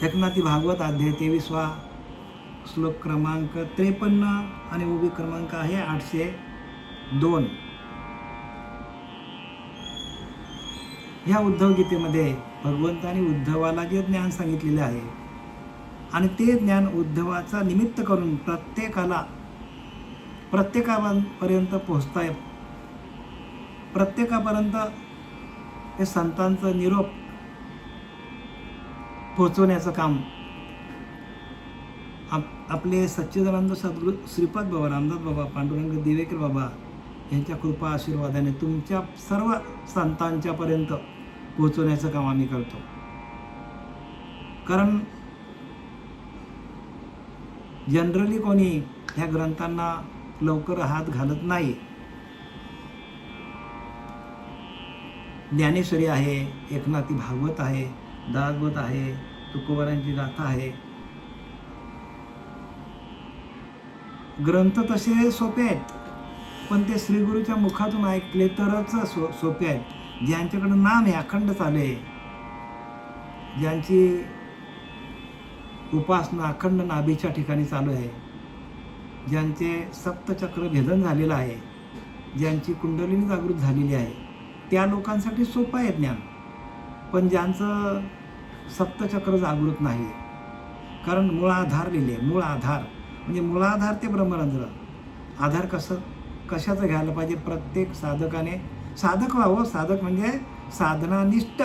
एकनाथी भागवत अध्याय 23वा श्लोक क्रमांक 53 आणि उभी क्रमांक आहे 802. ह्या उद्धव गीतेमध्ये भगवंताने उद्धवाला जे ज्ञान सांगितलेले आहे आणि ते ज्ञान उद्धवाचा निमित्त करून प्रत्येकापर्यंत पोहोचताय, प्रत्येकापर्यंत हे संतांचं निरोप पोहोचवण्याचं काम आपले सच्चिदानंद सद्गुरू श्रीपाद बाबा, रामदास बाबा, पांडुरंग दिवेकर बाबा यांच्या कृपा आशीर्वादाने तुमच्या सर्व संतांच्यापर्यंत पोहोचवण्याचं काम आम्ही करतो. कारण जनरली कोणी ह्या ग्रंथांना लवकर हात घालत नाही. ज्ञानेश्वरी आहे, एकनाथी भागवत आहे, दासबोध आहे, तुकोबारांची गाथा आहे. ग्रंथ तसे सोपे आहेत, पण ते श्रीगुरूच्या मुखातून ऐकले तरच सोपे आहेत. ज्यांच्याकडे नाम आहे, अखंड चालू आहे, ज्यांची उपासना अखंड नाभीच्या ठिकाणी चालू आहे, ज्यांचे सप्तचक्र भेदन झालेलं आहे, ज्यांची कुंडलिनी जागृत झालेली आहे, त्या लोकांसाठी सोपं आहे ज्ञान. पण ज्यांचं सप्तचक्र जागृत नाही, कारण मूळाधार लिहिले, मूळाधार म्हणजे मूळाधार ते ब्रह्मरंध्र. आधार कशाचं घ्यायला पाहिजे? प्रत्येक साधकाने साधक व्हावं. साधक म्हणजे साधनानिष्ठ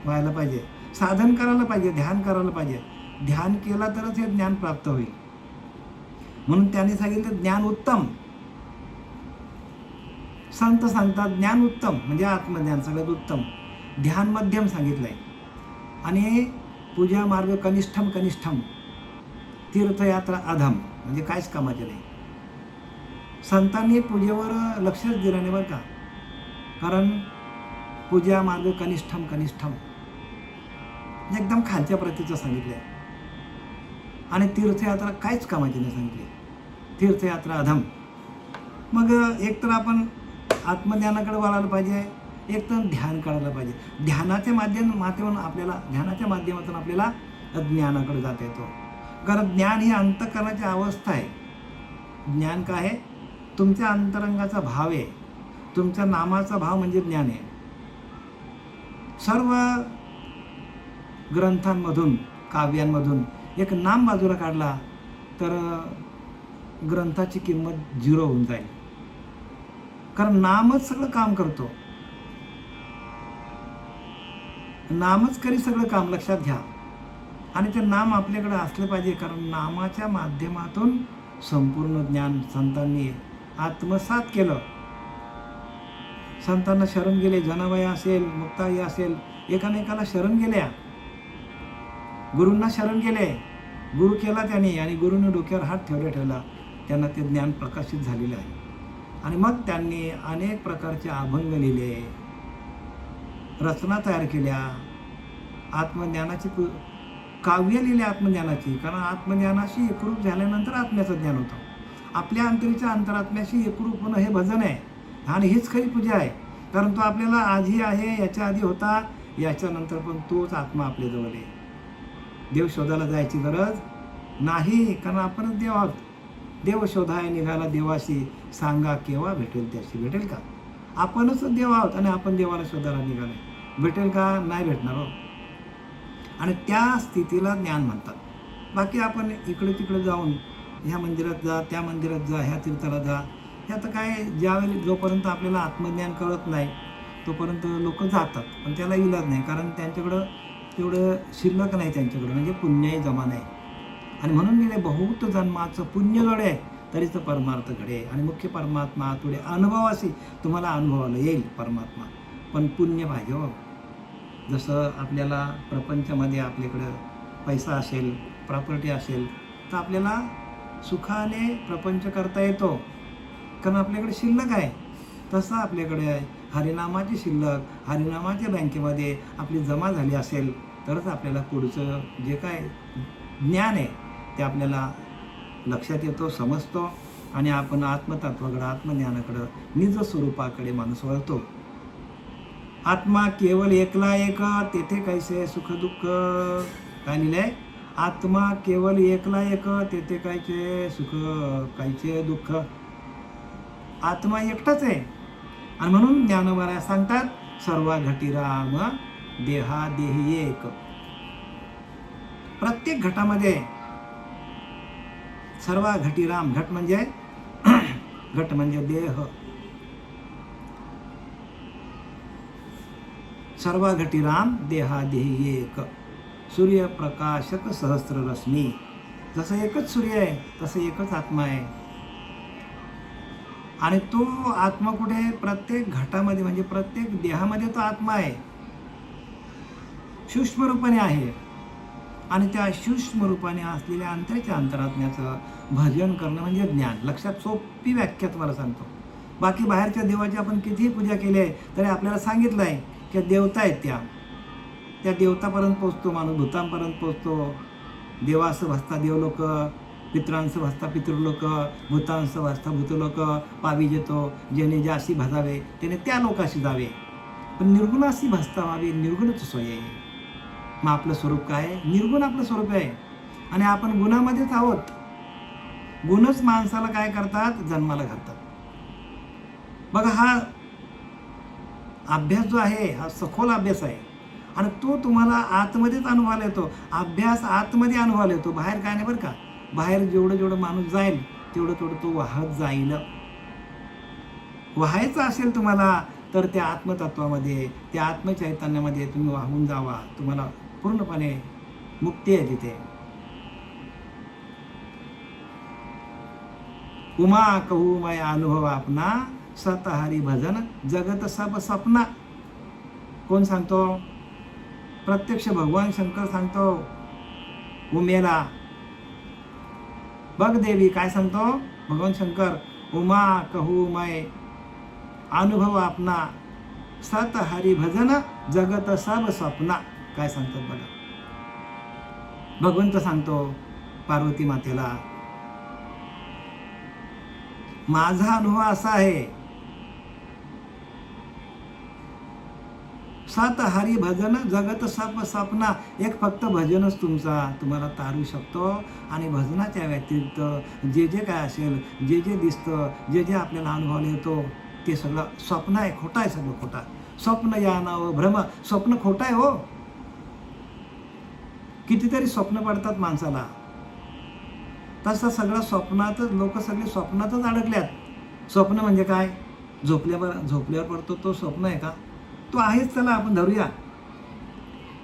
व्हायला पाहिजे, साधन करायला पाहिजे, ध्यान करायला पाहिजे. ध्यान केला तरच हे ज्ञान प्राप्त होईल. म्हणून त्याने सांगितलं ज्ञान उत्तम. संत सांगतात ज्ञान उत्तम म्हणजे आत्मज्ञान सगळ्यात उत्तम, ध्यान मध्यम सांगितलंय, आणि पूजा मार्ग कनिष्ठम कनिष्ठम, तीर्थयात्रा अधम म्हणजे काहीच कामाचे नाही. संतांनी पूजेवर लक्षच दिलं नाही बरं का, कारण पूजा मार्ग कनिष्ठम कनिष्ठम एकदम खालच्या प्रतीचं सांगितलंय, आणि तीर्थयात्रा काहीच कामाची नाही सांगितली, तीर्थयात्रा अधम. मग एक तर आपण आत्मज्ञानाकडे वळायला पाहिजे, एक तर ध्यान करायला पाहिजे. ध्यानाच्या माध्यमातून आपल्याला ज्ञानाकडे जाता येतो. कारण ज्ञान ही अंतःकरणाची अवस्था आहे. ज्ञान काय आहे? तुमच्या अंतरंगाचा भाव आहे, तुमच्या नामाचा भाव म्हणजे ज्ञान आहे. सर्व ग्रंथांमधून, काव्यांमधून एक नाम बाजूला काढला तर ग्रंथाची किंमत 0 होऊन जाईल. कारण नामच सगळं काम करतो, नामच करी सगळं काम, लक्षात घ्या. आणि ते नाम आपल्याकडे असलं पाहिजे, कारण नामाच्या माध्यमातून संपूर्ण ज्ञान संतांनी आत्मसात केलं. संतांना शरण गेले, जनाबाई असेल, मुक्ताई असेल, एकामेकाला शरण गेल्या, गुरूंना शरण गेले, गुरु केला त्यांनी, आणि गुरुने डोक्यावर हात ठेवला, त्यांना ते ज्ञान प्रकाशित झालेलं आहे. आणि मग त्यांनी अनेक प्रकारचे अभंग लिहिले, रचना तयार केल्या, आत्मज्ञानाची काव्य लिहिले आत्मज्ञानाची. कारण आत्मज्ञानाशी एकरूप झाल्यानंतर आत्म्याचं ज्ञान होतं. आपल्या अंतरीच्या अंतरात्म्याशी एकरूप होणं हे भजन आहे, आणि हीच खरी पूजा आहे. कारण तो आपल्याला आधी आहे, याच्या आधी होता, याच्यानंतर पण तोच आत्मा आपल्याजवळ आहे. देव शोधायला जायची गरज नाही, कारण आपणच देव आहोत. देव शोधाय निघाला देवाशी, सांगा केव्हा भेटेल त्याशी. भेटेल का? आपणच देव आहोत आणि आपण देवाला शोधायला निघाले, भेटेल का? नाही भेटणार हो. आणि त्या स्थितीला ज्ञान म्हणतात. बाकी आपण इकडे तिकडे जाऊन ह्या मंदिरात जा, त्या मंदिरात जा, ह्या तीर्थाला जा, हे आता काय, ज्यावेळी जोपर्यंत आपल्याला आत्मज्ञान कळत नाही तोपर्यंत लोक जातात, पण त्याला इलाज नाही. कारण त्यांच्याकडं तेवढं शिल्लक नाही, त्यांच्याकडं म्हणजे पुण्यही जमा नाही. आणि म्हणून गेले बहुत जन्माचं पुण्य जोडे तरीच परमार्थ घडे. आणि मुख्य परमात्मा तुडे अनुभवाशी तुम्हाला अनुभवाला येईल परमात्मा, पण पुण्य पाहिजे हो. जसं आपल्याला प्रपंचामध्ये आपल्याकडं पैसा असेल, प्रॉपर्टी असेल, तर आपल्याला सुखाने प्रपंच करता येतो, कारण आपल्याकडे शिल्लक आहे. तसं आपल्याकडे हरिनामाची शिल्लक, हरिनामाच्या बँकेमध्ये आपली जमा झाली असेल तरच आपल्याला पुढचं जे काय ज्ञान आहे ते आपल्याला लक्षात येतो, समजतो, आणि आपण आत्मतत्वाकडं, आत्मज्ञानाकडं, निज स्वरूपाकडे माणूस वळतो. आत्मा केवळ एकला एक, तेथे कैसे सुख दुःख. काय लिहिलंय? आत्मा केवळ एकला एक, तेथे कायचे सुख कायचे दुःख. आत्मा एकटाच आहे. आणि म्हणून ज्ञानोबा सांगतात, सर्व घटी राम देहा देही एक. प्रत्येक घटामध्ये सर्व घटी राम. घट म्हणजे घट म्हणजे देह. सर्व घटी राम देहा देही एक. सूर्यप्रकाशक सहस्त्र रश्मी. जसं एकच सूर्य आहे तसं एकच आत्मा आहे. आणि तो आत्मा कुठे? प्रत्येक घटामध्ये म्हणजे प्रत्येक देहामध्ये तो आत्मा आहे, सूक्ष्म रूपाने आहे. आणि त्या सूक्ष्म रूपाने असलेल्या अंतराच्या अंतरात्म्याचं भजन करणं म्हणजे ज्ञान. लक्षात, सोपी व्याख्या तुम्हाला सांगतो. बाकी बाहेरच्या देवाची आपण कितीही पूजा केली आहे तरी आपल्याला सांगितलं आहे की देवता आहेत, त्या देवतापर्यंत पोचतो माणूस, भूतांपर्यंत पोचतो. देवास भसता देवलोक, पितरांस भसता पितृलोक, भूतांस भसता भूतलोक. पावी जेतो जेणे ज्याशी भजावे त्याने त्या लोकाशी जावे, पण निर्गुणाशी भसता व्हावे निर्गुणच सोय आहे. मग आपलं स्वरूप काय आहे? निर्गुण आपलं स्वरूप आहे. आणि आपण गुणामध्येच आहोत. गुणच माणसाला काय करतात? जन्माला घालतात. बघा, हा अभ्यास जो आहे हा सखोल अभ्यास आहे. आणि तो तुम्हाला आतमध्येच अनुभवायला येतो. अभ्यास आतमध्ये अनुभवायला येतो, बाहेर काय नाही बरं का. बाहेर जेवढं माणूस जाईल तेवढं तो वाहत जाईल. व्हायचं असेल तुम्हाला तर त्या आत्मतत्वामध्ये, त्या आत्मचैतन्यामध्ये तुम्ही वाहून जावा. तुम्हाला पूर्णपणे मुक्ती आहे तिथे. उमा कहू मैं अनुभव आपना, सत हरी भजन जगत सब सपना. कोण सांगतो? प्रत्यक्ष भगवान शंकर सांगतो उमेला. बघ देवी काय सांगतो भगवान शंकर, उमा कहू मैं अनुभव आपना, सत हरी भजन जगत सब सपना. काय सांगतात बघा. भगवंत सांगतो पार्वती मातेला, माझा अनुभव असा आहे, सत हरी भजन जगत सब सपना. एक फक्त भजनच तुम्हाला तारू शकतो. आणि भजनाच्या व्यतिरिक्त जे काय असेल, जे दिसतं, जे आपल्याला अनुभवाला येतो ते सगळं स्वप्न आहे, खोटं आहे, सगळं खोटा. स्वप्न या नाव भ्रम. स्वप्न खोटं आहे हो. कितीतरी स्वप्न पडतात माणसाला. तसं सगळं स्वप्नातच, लोक सगळे स्वप्नातच अडकल्यात. स्वप्न म्हणजे काय? झोपल्यावर पडतो तो स्वप्न आहे का? तो आहेच, चला आपण धरूया.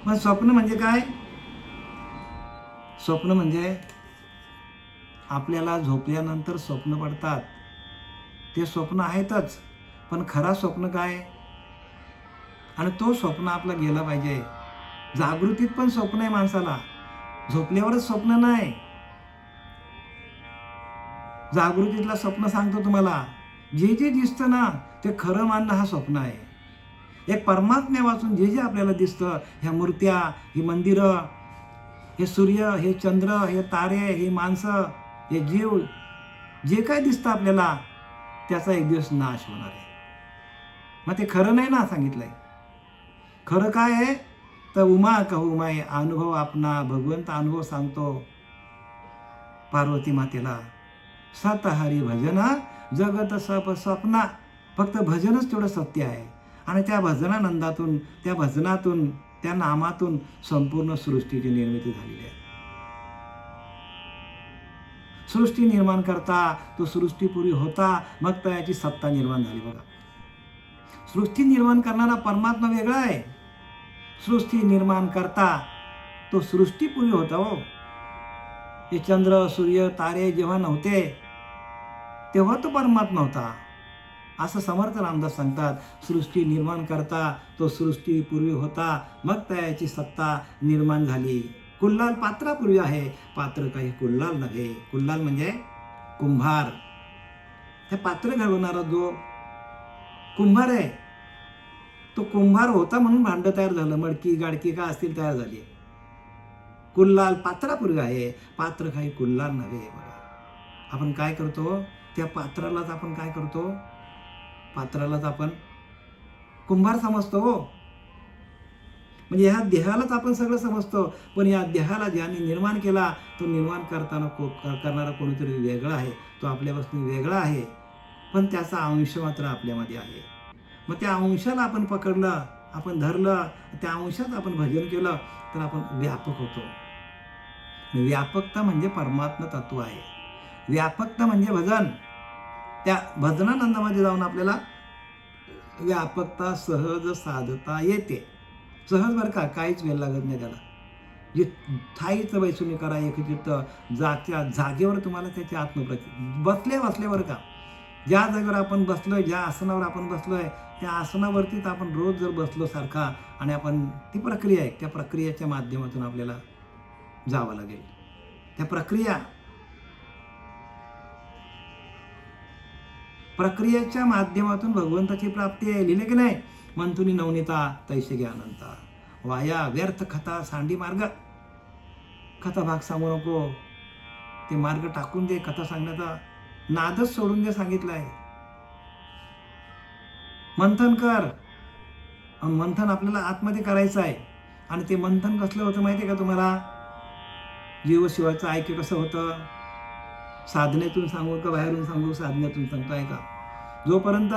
मग स्वप्न म्हणजे काय? स्वप्न म्हणजे आपल्याला झोपल्यानंतर स्वप्न पडतात, ते स्वप्न आहेतच. पण खरा स्वप्न काय? आणि तो स्वप्न आपला गेला पाहिजे. जागृतीत पण स्वप्न आहे माणसाला, झोपल्यावरच स्वप्न नाही. जागृतीतला स्वप्न सांगतो तुम्हाला. जे दिसतं ना ते खरं मानणं हा स्वप्न आहे. एक परमात्म्या वाचून जे आपल्याला दिसतं, ह्या मूर्त्या, ही मंदिरं, हे सूर्य, हे चंद्र, हे तारे, हे माणसं, हे जीव, जे काय दिसतं आपल्याला त्याचा एक दिवस नाश होणार आहे. मग ते खरं नाही ना सांगितलंय. खरं काय आहे? तर उमा कहू मैं अनुभव आपना. भगवंत अनुभव सांगतो पार्वती मातेला, सत हरी भजन जगत सब स्वप्ना. फक्त भजनच तेवढं सत्य आहे. आणि त्या भजनानंदातून, त्या भजनातून, त्या नामातून संपूर्ण सृष्टीची निर्मिती झालेली आहे. सृष्टी निर्माण करता तो सृष्टीपूर्वी होता, मग त्याची सत्ता निर्माण झाली. बघा, सृष्टी निर्माण करणारा परमात्मा वेगळा आहे. सृष्टी निर्माण करता तो सृष्टीपूर्वी होता हो. हे चंद्र, सूर्य, तारे जेव्हा नव्हते तेव्हा तो परमात्मा होता. असं समर्थ रामदास सांगतात. सृष्टी निर्माण करता तो सृष्टीपूर्वी होता, मग त्याची सत्ता निर्माण झाली. कुल्लाल पात्रापूर्वी आहे, पात्र काही कुल्लाल नव्हे. कुल्लाल म्हणजे कुंभार. हे पात्र घडवणारा जो कुंभार आहे, तो कुंभार होता म्हणून भांड तयार झालं, मडकी गाडकी काय असतील तयार झाली. कुल्लाल पात्रापूर्वी आहे, पात्र काही कुल्लाल नव्हे. बघा, आपण काय करतो? त्या पात्रालाच आपण काय करतो? पात्रालाच आपण कुंभार समजतो हो. म्हणजे ह्या देहालाच आपण सगळं समजतो, पण या देहाला ज्याने निर्माण केला तो निर्माण करणारा कोणीतरी वेगळा आहे, तो आपल्यापासून वेगळा आहे, पण त्याचा अंश मात्र आपल्यामध्ये आहे. मग त्या अंशाला आपण पकडलं, आपण धरलं, त्या अंशात आपण भजन केलं तर आपण व्यापक होतो. व्यापकता म्हणजे परमात्मा तत्व आहे. व्यापकता म्हणजे भजन. त्या भजनानंदामध्ये जाऊन आपल्याला व्यापकता सहज साधता येते. सहज बरं का, काहीच वेळ लागत नाही त्याला. जे ठाईचं बैसुनी करा एक चित्त, जागच्या जागेवर तुम्हाला त्याची आत्मप्रती बसले बरं का. ज्या जागेवर आपण बसलोय, ज्या आसनावर आपण बसलोय, त्या आसनावरतीच आपण रोज जर बसलो सारखा आणि आपण ती प्रक्रिया आहे, त्या प्रक्रियेच्या माध्यमातून आपल्याला जावं लागेल. त्या प्रक्रियेच्या माध्यमातून भगवंताची प्राप्ती आहे. लिहिले की नाही, मंथुनी नवनीता तैसे घ्या अनंता, वाया व्यर्थ कथा सांडी मार्ग. कथा भाग सांगू नको, ते मार्ग टाकून दे. कथा सांगण्याचा नादच सोडून दे सांगितलंय. मंथन कर. मंथन आपल्याला आतमध्ये करायचं आहे. आणि ते मंथन कसलं होतं माहिती आहे का तुम्हाला? जीवशिवाचं ऐक्य कसं होतं? साधनेतून सांगू का बाहेरून सांगू? साधनेतून सांगतोय का? जोपर्यंत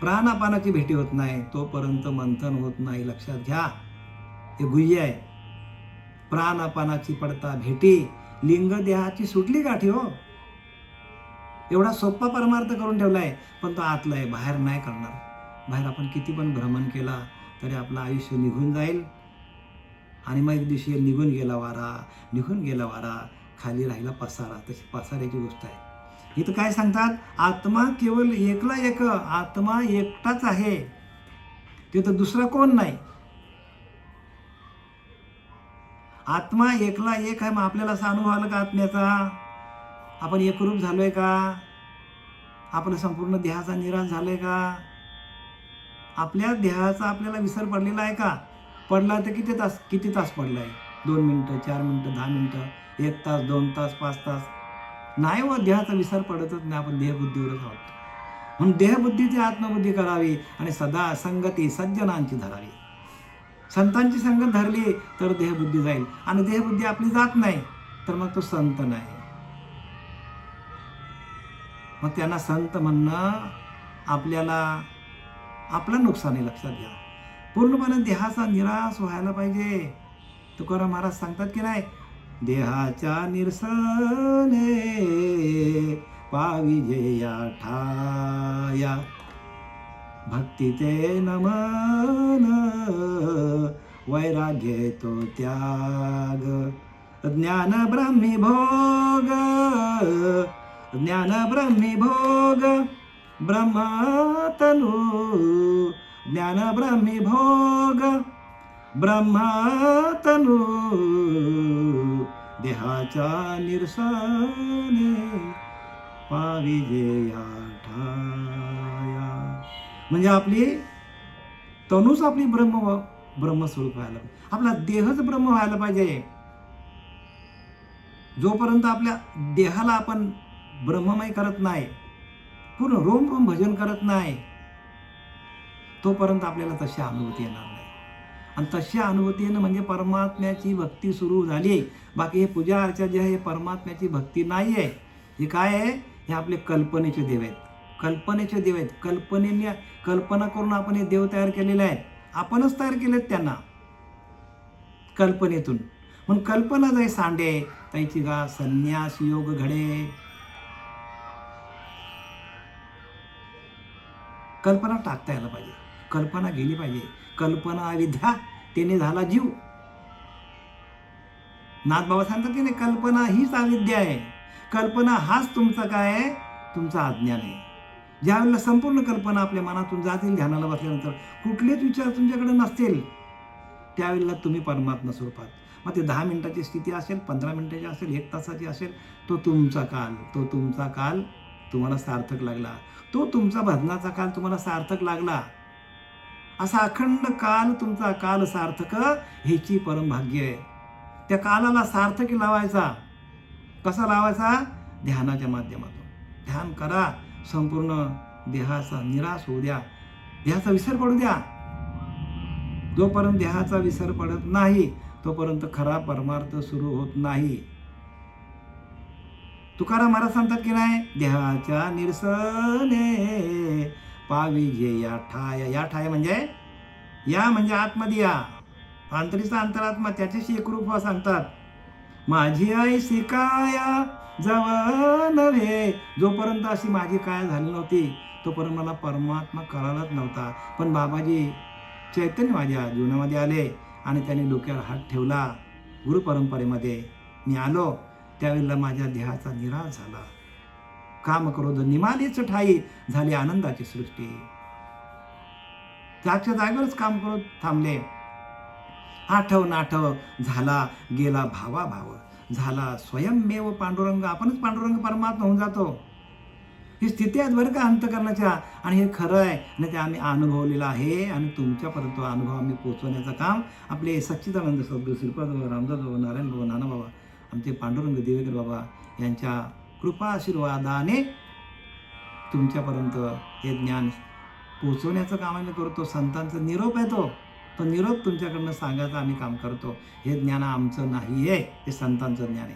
प्राणापानाची भेटी होत नाही तोपर्यंत मंथन होत नाही. लक्षात घ्या, हे गुह्य आहे. प्राणापानाची पडता भेटी लिंग देहाची सुटली गाठी हो. एवढा सोपा परमार्थ करून ठेवलाय, पण तो आतला आहे, बाहेर नाही करणार. बाहेर आपण किती पण भ्रमण केला तरी आपलं आयुष्य निघून जाईल. आणि मग एक दिवशी निघून गेला वारा, खाली राहिला पसारा. तशी पसाऱ्याची गोष्ट आहे. इथं काय सांगतात? आत्मा केवळ एकला एक, आत्मा एकटाच आहे, तिथं दुसरा कोण नाही. आत्मा एकला एक आहे. मग आपल्याला असा अनुभव आला का आत्म्याचा? आपण एकरूप झालोय का? आपलं संपूर्ण देहाचा निराश झालोय का? आपल्या देहाचा आपल्याला विसर पडलेला आहे का? पडला तर किती तास पडलाय? 2 मिनिटं, 4 मिनिटं, 10 मिनिटं, 1 तास, 2 तास, 5 तास? नाही व, देहाचा विसर पडतच नाही. आपण देहबुद्धीवरच आहोत. म्हणून देहबुद्धीची आत्मबुद्धी करावी आणि सदा संगती सज्जनांची धरावी. संतांची संगत धरली तर देहबुद्धी जाईल. आणि देहबुद्धी आपली जात नाही तर मग तो संत नाही. मग त्यांना संत म्हणणं आपल्याला आपलं नुकसान आहे. लक्षात घ्या, पूर्णपणे देहाचा निराश व्हायला पाहिजे. तुकाराम महाराज सांगतात की नाही, देहाच्या निरसने पाविजे या ठाया, भक्तीचे नमन वैराग्य तो त्याग, ज्ञान ब्रह्मी भोग ब्रह्मतनु, ज्ञान ब्रह्मी भोग ब्रह्मतनु, देहाच्या निरसने पाविजे या ठाया. म्हणजे आपली तनूच आपली ब्रह्मस्वरूप व्हायला पाहिजे. आपला देहच ब्रह्म व्हायला पाहिजे. जोपर्यंत आपल्या देहाला आपण ब्रह्ममय करत नाही, पूर्ण रोम रोम भजन करत नाही, तोपर्यंत आपल्याला तशी अनुभूती येणार नाही. आणि तशी अनुभूती येणं म्हणजे परमात्म्याची भक्ती सुरू झाली. बाकी हे पूजा अर्चा जे आहे हे परमात्म्याची भक्ती नाही आहे. हे काय आहे? हे आपले कल्पनेचे देव आहेत. कल्पनेचे देव आहेत. कल्पना करून आपण हे देव तयार केलेले आहेत. आपणच तयार केलेत त्यांना कल्पनेतून. म्हणून कल्पना जाई सांडे त्याची गा संन्यास योग घडे. कल्पना टाकता यायला पाहिजे. कल्पना गेली पाहिजे. कल्पना अविद्या त्याने झाला जीव. नाथबाबा सांगतात की नाही, कल्पना हीच अविद्या आहे. कल्पना हाच तुमचा काय आहे? तुमचा अज्ञान आहे. ज्यावेळेला संपूर्ण कल्पना आपल्या मनातून जातील, ध्यानाला बसल्यानंतर कुठलेच विचार तुमच्याकडे नसतील, त्यावेळेला तुम्ही परमात्मा स्वरूपात. मग ते 10 मिनिटाची स्थिती असेल, 15 मिनिटाची असेल, 1 तासाची असेल, तो तुमचा काल तुम्हाला सार्थक लागला. तो तुमचा भजनाचा काल तुम्हाला सार्थक लागला. असा अखंड काल तुमचा काल सार्थक, ह्याची परमभाग्य आहे. त्या कालाला सार्थकी लावायचा. कसा लावायचा? ध्यानाच्या माध्यमातून. ध्यान करा. संपूर्ण देहाचा निराश होऊ द्या. देहाचा विसर पडू द्या. जोपर्यंत देहाचा विसर पडत नाही तोपर्यंत खरा परमार्थ सुरू होत नाही. तुकाराम महाराज सांगतात की नाही, देहाच्या निरसने पाविजे या ठाय. या ठाय म्हणजे या म्हणजे आतमध्ये या, अंतरीचा अंतरात्मा, त्याच्याशी एकरूप व्हा. सांगतात, माझी आई शिकाया जवळ नव्हे. जोपर्यंत अशी माझी काय झाली नव्हती तोपर्यंत मला परमात्मा कळालाच नव्हता. पण बाबाजी चैतन्य माझ्या जीवनामध्ये आले आणि त्यांनी डोक्यावर हात ठेवला. गुरुपरंपरेमध्ये मी आलो त्यावेळेला माझ्या देहाचा निराश झाला. काम क्रोध निमालीच ठाई, झाली आनंदाची सृष्टी. त्याच्या जागेवरच काम क्रोध थांबले. आठव नाठव झाला गेला भावा भाव, झाला स्वयंमेव पांडुरंग. आपणच पांडुरंग परमात्मा होऊन जातो. ही स्थिती आहे बरं का अंतकरणाच्या, आणि हे खरं आहे आणि ते आम्ही अनुभवलेलं आहे. आणि तुमच्यापर्यंत अनुभव आम्ही पोचवण्याचं काम आपले सच्चिदानंद सद्गुरू श्रीपाद बाबा, रामदास बाबा, नारायण बाबा, नाना बाबा, आमचे पांडुरंग देवेकर बाबा यांच्या कृपा आशीर्वादाने तुमच्यापर्यंत हे ज्ञान पोचवण्याचं काम आम्ही करतो. संतांचा निरोप आहे, तो निरोप तुमच्याकडनं सांगायचं आम्ही काम करतो. हे ज्ञान आमचं नाही आहे, हे संतांचं ज्ञान आहे.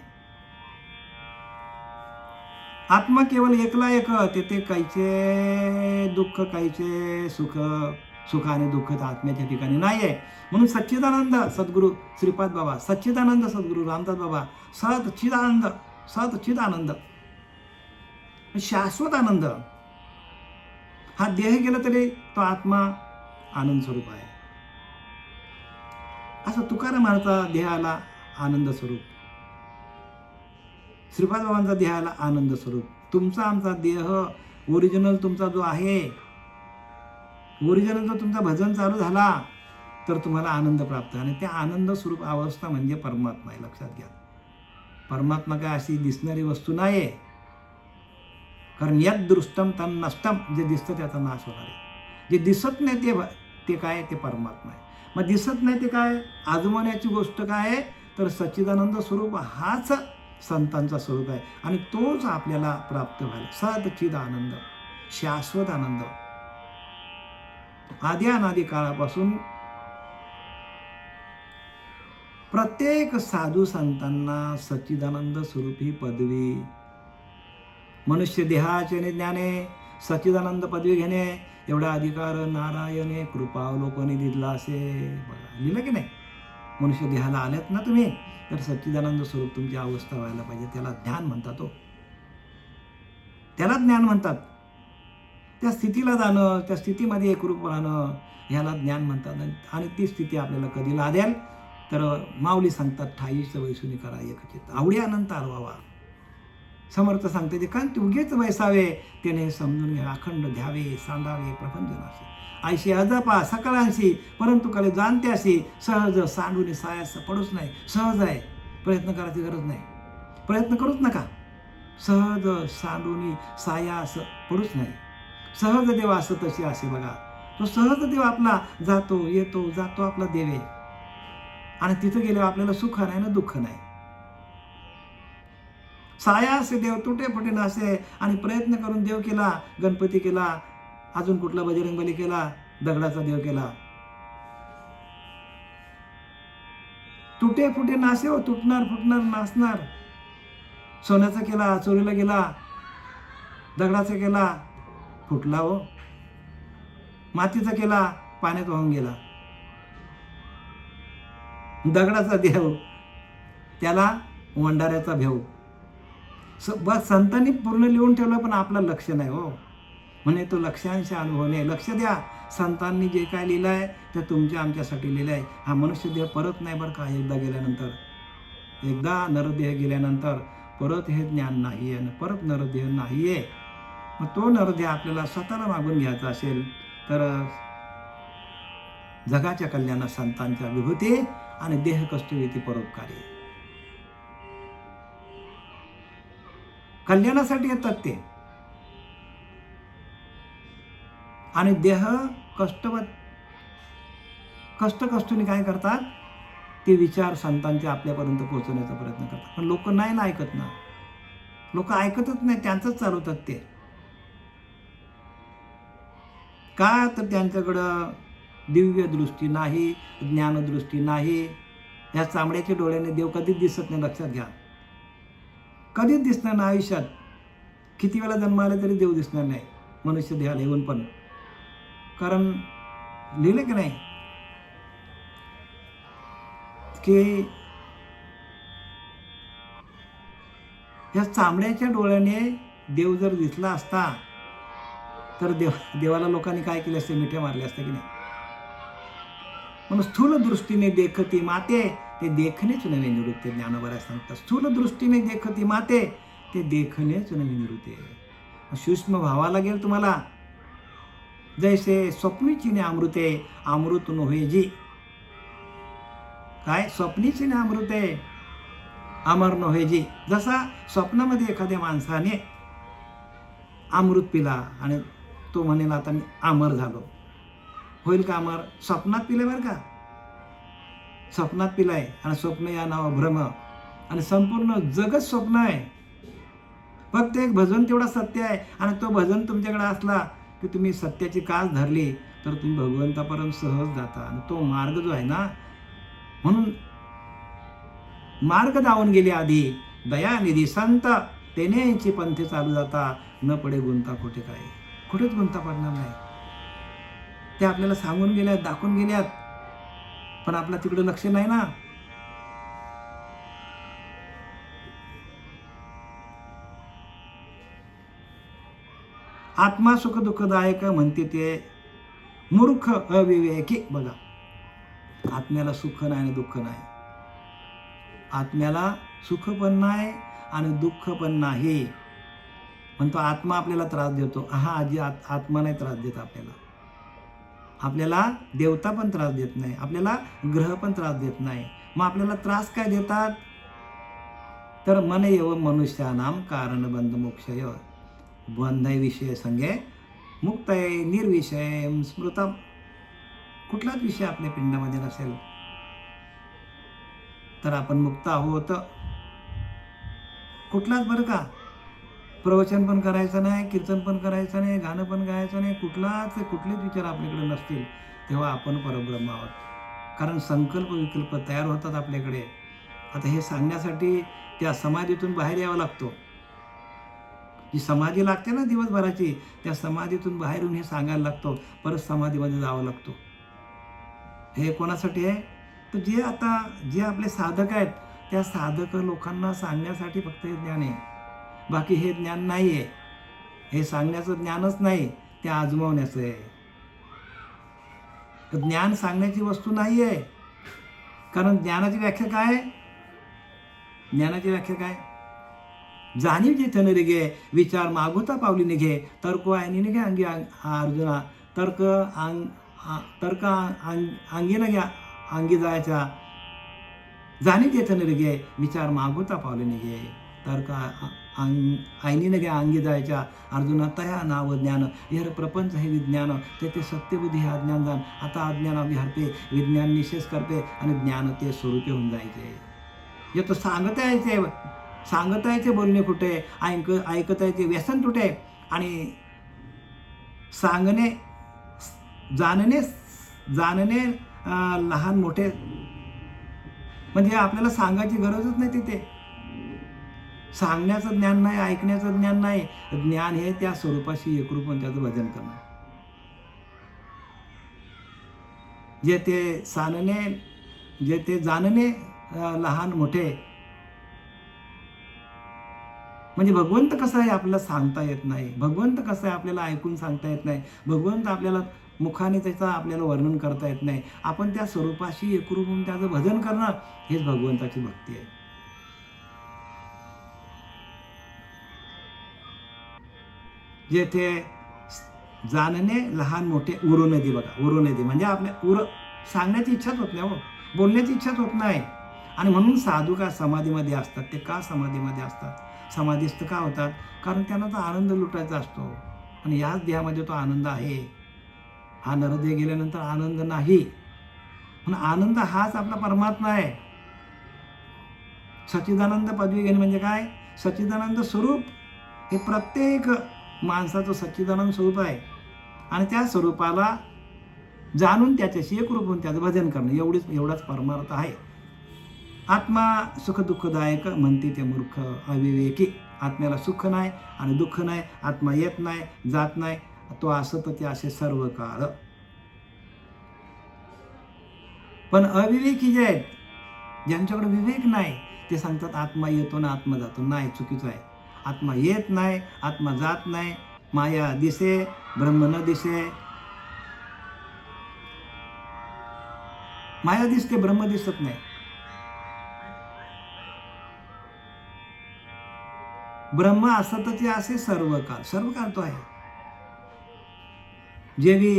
आत्मा केवळ एकला एक, तेथे काहीचे दुःख काहीचे सुख. सुख आणि दुःख तर आत्म्याच्या ठिकाणी नाही आहे. म्हणून सच्चिदानंद सद्गुरू श्रीपाद बाबा, सच्चिदानंद सद्गुरू रामदास बाबा, सच्चिदानंद सच्चिदानंद शाश्वत आनंद. हा देह गेला तरी तो आत्मा आनंद स्वरूप आहे. असं तुकाराम महाराजचा देहाला आनंद स्वरूप, श्रीपाद बाबांचा देहाला आनंद स्वरूप. तुमचा आमचा देह ओरिजिनल तुमचा जो आहे, ओरिजिनल जर तुमचा भजन चालू झाला तर तुम्हाला आनंद प्राप्त. आणि त्या आनंद स्वरूप अवस्था म्हणजे परमात्मा आहे. लक्षात घ्या, परमात्मा काय अशी दिसणारी वस्तू नाही आहे. कारण यद दृष्टम तन नष्टम, जे दिसतं त्याचा नाश होणार आहे. जे दिसत नाही ते काय, ते परमात्मा आहे. मग दिसत नाही ते काय, आजमावण्याची गोष्ट काय आहे तर सच्चिदानंद स्वरूप हाच संतांचा स्वरूप आहे. आणि तोच आपल्याला प्राप्त व्हायला. सच्चिद आनंद, शाश्वत आनंद. आधी अनादी काळापासून प्रत्येक साधू संतांना सच्चिदानंद स्वरूप ही पदवी, मनुष्य देहाचे ज्ञाने सच्चिदानंद पदवी घेणे एवढा अधिकार नारायणे कृपावलोकने दिला असे. बघा लिहिलं की नाही, मनुष्य देहाला आल्यात ना तुम्ही तर सच्चिदानंद स्वरूप तुमची अवस्था व्हायला पाहिजे. त्याला ज्ञान म्हणतात. त्याला ज्ञान म्हणतात. त्या स्थितीला जाणं, त्या स्थितीमध्ये एकरूप राहणं ह्याला ज्ञान म्हणतात. आणि ती स्थिती आपल्याला कधी लादेल तर माऊली सांगतात, ठाईच वैसुनी करा एकचित, आवडी अनंत आरवावा. समर्थ सांगते ते कांती उगेच वैसावे, त्याने समजून घ्या अखंड द्यावे सांडावे प्रपंचनाशी. आयशी अजपा सकळांशी परंतु कले जाणते अशी, सहज सांडून सायास पडूच नाही. सहज आहे, प्रयत्न करायची गरज नाही, प्रयत्न करूच नका. सहज सांडून सायास पडूच नाही. सहज देव असं तशी असे. बघा तो सहज देव आपला जातो येतो जातो आपला देवे. आणि तिथं गेल्यावर आपल्याला सुख नाही ना दुःख नाही. साया असे देव तुटे फुटे नासे. आणि प्रयत्न करून देव केला, गणपती केला, अजून कुठला बजरंगबली केला, दगडाचा देव केला, तुटे फुटे नासे हो, तुटणार फुटणार नासणार. सोन्याचा केला चोरीला गेला, दगडाचा केला फुटला हो, मातीचा केला पाण्यात वाहून गेला. दगडाचा देव त्याला वंडाऱ्याचा भेव. बस संतांनी पूर्ण लिहून ठेवलं पण आपलं लक्ष नाही हो. म्हणे तो लक्षांश अनुभव नाही. लक्ष द्या, संतांनी जे काय लिहिलं आहे ते तुमच्या आमच्यासाठी लिहिलं आहे. हा मनुष्य देह परत नाही बरं का. एकदा गेल्यानंतर, एकदा नरदेह गेल्यानंतर परत हे ज्ञान नाही आहे आणि परत नरदेह नाही आहे. मग तो नरदेह आपल्याला स्वतःला मागून घ्यायचा असेल तर जगाच्या कल्याणात संतांच्या विभूती आणि देह कष्टविती परोपकारी कल्याणासाठी येतात ते. आणि देह कष्टने काय करतात ते विचार संतांचे आपल्यापर्यंत पोहोचवण्याचा प्रयत्न करतात. पण लोक नाही ना ऐकत ना. लोक ऐकतच नाही, त्यांचंच चालवतात ते. का तर त्यांच्याकडं दिव्य दृष्टी नाही, ज्ञानदृष्टी नाही. या चामड्याच्या डोळ्याने देव कधीच दिसत नाही, लक्षात घ्या. कधीच दिसणार नाही आयुष्यात. किती वेळा जन्म आले तरी देव दिसणार नाही मनुष्य देहाला येऊन पण. कारण लिहिलं की नाही की या चामड्याच्या डोळ्याने देव जर दिसला असता तर देवाला लोकांनी काय केले असते, मिठ्या मारले असते की नाही. म्हणून स्थूल दृष्टीने देखती माते ते देखणेच नवे निवृत्ते. ज्ञानोबा सांगतात स्थूल दृष्टीने देखती माते ते देखणेच नवे निवृत्ते. सूक्ष्म भावा लागेल तुम्हाला. जैसे स्वप्नीची ने अमृते अमृत नव्हे जी. काय स्वप्नीची ने अमृते अमर नव्हे जी. जसा स्वप्नामध्ये एखाद्या माणसाने अमृत पिला आणि तो म्हणेल आता मी अमर झालो, होईल का अमर? स्वप्नात पिले बरं का, स्वप्नात पिलाय. आणि स्वप्न या नाव भ्रम आणि संपूर्ण जगच स्वप्न आहे. फक्त एक भजन तेवढा सत्य आहे. आणि तो भजन तुमच्याकडे असला की तुम्ही सत्याची कास धरली तर तुम्ही भगवंतापर्यंत सहज जाता. आणि तो मार्ग जो आहे ना, म्हणून मार्ग दावून गेले आधी दयानिधी संत तेनेची पंथे चालू जाता. न पडे गुंता कुठे काय, कुठेच गुंता पडणार नाही. ते आपल्याला सांगून गेल्यात, दाखवून गेल्यात, पण आपला तिकडे लक्ष नाही ना. आत्मा सुख दुःखदायक म्हणते ते मूर्ख अविवेकी. बघा, आत्म्याला सुख नाही आणि दुःख नाही. आत्म्याला सुख पण नाही आणि दुःख पण नाही. म्हणतो आत्मा आपल्याला त्रास देतो. हा आजी आत्मा नाही त्रास देत आपल्याला. आपल्याला देवता पण त्रास देत नाही, आपल्याला ग्रह पण त्रास देत नाही. मग आपल्याला त्रास काय देतात? तर मन एव मनुष्यानाम कारण बंध मोक्षय. बंधय विषय संगे मुक्तय निर्विषय स्मृतम. कुठलाच विषय आपल्या पिंडामध्ये नसेल तर आपण मुक्त आहोत. कुठलाच बरं का. प्रवचन पण करायचं नाही, कीर्तन पण करायचं नाही, गाणं पण गायचं नाही, कुठलेच विचार आपल्याकडे नसतील तेव्हा आपण परब्रह्म आहोत. कारण संकल्प विकल्प तयार होतात आपल्याकडे. आता हे सांगण्यासाठी त्या समाधीतून बाहेर यावं लागतो. जी समाधी लागते ना दिवसभराची, त्या समाधीतून बाहेरून हे सांगायला लागतो. परत समाधीमध्ये जावं लागतो. हे कोणासाठी आहे? तर जे आपले साधक आहेत त्या साधक लोकांना सांगण्यासाठी फक्त हे ज्ञान आहे. बाकी हे ज्ञान नाही आहे. हे सांगण्याचं ज्ञानच नाही, ते आजमावण्याचं आहे. ज्ञान सांगण्याची वस्तू नाही आहे. कारण ज्ञानाची व्याख्या काय? ज्ञानाची व्याख्या काय? जाणीव जेथे न गे विचार मागोता पावली निघे तर्क आयनी निघे अंगी अर्जुना. तर्क अंगी न घ्या अंगी जायच्या. जाणीव जेथे न गे विचार मागोता पावली निघे तर्क आईनी न घ्या अंगी जायच्या. अर्जुना तया नाव ज्ञान हेर प्रपंच हे विज्ञान तेथे सत्यबुद्धी हे अज्ञान जाण. आता अज्ञान विहरते विज्ञान निशेष करते आणि ज्ञान ते स्वरूपे होऊन जायचे. हे तो सांगता यायचे बोलणे कुठे, ऐकता यायचे व्यसन कुठे. आणि जाणणे लहान मोठे म्हणजे आपल्याला सांगायची गरजच नाही. तिथे सांगण्याचं ज्ञान नाही, ऐकण्याचं ज्ञान नाही. ज्ञान हे त्या स्वरूपाशी एकरूप होऊन त्याचं भजन करणं. जे ते जाणणे लहान मोठे म्हणजे भगवंत कसा आहे आपल्याला सांगता येत नाही. भगवंत कसा आहे आपल्याला ऐकून सांगता येत नाही. भगवंत आपल्याला मुखाने त्याचं आपल्याला वर्णन करता येत नाही. आपण त्या स्वरूपाशी एकरूप होऊन त्याचं भजन करणं हेच भगवंताची भक्ती आहे. जेथे जाणणे लहान मोठे उरू नदी. बघा, उरू नदी म्हणजे आपल्या सांगण्याची इच्छाच होत नाही, हो बोलण्याची इच्छाच होत नाही. आणि म्हणून साधू का समाधीमध्ये असतात. ते का समाधीमध्ये असतात? समाधीस्थ का होतात? कारण त्यांना तो आनंद लुटायचा असतो आणि याच देहामध्ये तो आनंद आहे. हा नरदेह गेल्यानंतर आनंद नाही. म्हणून आनंद हाच आपला परमात्मा आहे. सच्चिदानंद पदवी घेणे म्हणजे काय? सच्चिदानंद स्वरूप हे प्रत्येक माणसाचं सच्चिदानंद स्वरूप आहे. आणि त्या स्वरूपाला जाणून त्याच्याशी एकरूप होऊन त्याचं भजन करणं एवढाच परमार्थ आहे. आत्मा सुखदुःखदायक म्हणते ते मूर्ख अविवेकी. आत्म्याला सुख नाही आणि दुःख नाही, आत्मा येत नाही जात नाही, तो असत ते असे सर्व काळ. पण अविवेकी जे आहेत, ज्यांच्याकडे विवेक नाही, ते सांगतात आत्मा येतो ना आत्मा जातो. नाही, चुकीचं आहे. आत्मा येत नाही, आत्मा जात नाही. माया दिसे, ब्रह्म न दिसे. माया दिसते, ब्रह्म दिसत नाही. ब्रह्म असतचे असे सर्व काळ तो आहे. जेवी